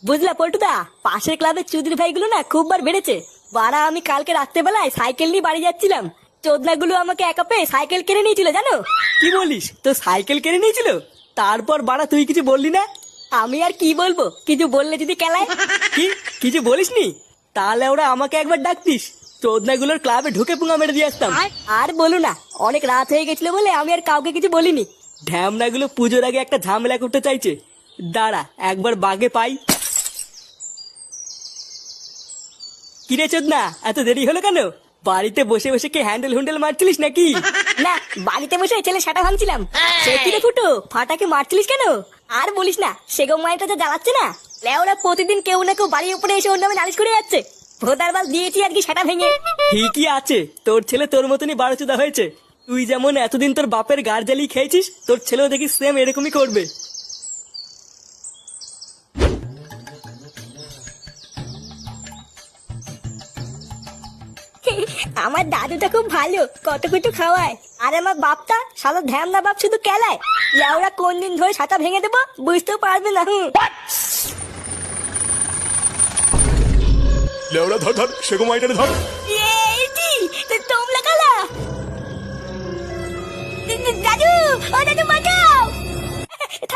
বুঝলা পল্টুদা, পাশের ক্লাবের চুদির ভাইগুলো না খুব বার বেড়েছে। বাড়া আমি কালকে রাত্রেবেলায় সাইকেল নিয়ে বাড়ি যাচ্ছিলাম, চোদনাগুলো আমাকে একা পেয়ে সাইকেল কিনে নিয়েছিল জানো। কি বলিস, তো সাইকেল কিনে নিয়েছিল? তারপর বাড়া তুই কিছু বললি না? আমি আর কি বলবো, কিছু বললে যদি কেলায়। কি কিছু বলিসনি? তাহলে ওরা আমাকে একবার ডাকতিস, চোদনাগুলোর ক্লাবে ঢুকে পুঙ্গা মেরে দিয়ে আসতাম। আর বলো না, অনেক রাত হয়ে গেছিল বলে আমি আর কাউকে কিছু বলিনি। ঢ্যামনাগুলো পুজোর আগে একটা ঝামেলা করতে চাইছে। দাঁড়া একবার বাগে পাই। কিরে চোদনা, এত দেরি হলো কেন? বাড়িতে বসে বসে কি হ্যান্ডেল হুন্ডেল মারছিলিস নাকি? না, বাড়িতে বসে ছেলে সেটা ভাঙছিলাম। সে কি রে ফুটো, ফাটাকে মারছিলিস কেন? আর বলিস না, সেগম মায়েরটা যা জ্বালাচ্ছে না। লেওরা প্রতিদিন কেউ না কেউ বাড়ির উপরে এসে ওর নামে নালিশ করে যাচ্ছে। ভোদার বাল দিয়েছি আর কি সেটা ভেঙে। ঠিকই আছে, তোর ছেলে তোর মতনই বারোচোদা হয়েছে। তুই যেমন এতদিন তোর বাপের গার জ্বালিয়ে খেয়েছিস, তোর ছেলেও দেখি সেম এরকমই করবে। আমার দাদুটা খুব ভালো, কত কিছু খাওয়ায়। আর আমার বাপটা সাদা ধ্যান না, বাপ শুধু কেলায়। লেওরা কোন দিন ধরে ছাতা ভেঙে দেবো বুঝতেও পারবে না। লেওড়া ধর ধর, সেগো মাইটারে ধর। তোমরা কালা দাদু, ও দাদু বাঁচাও।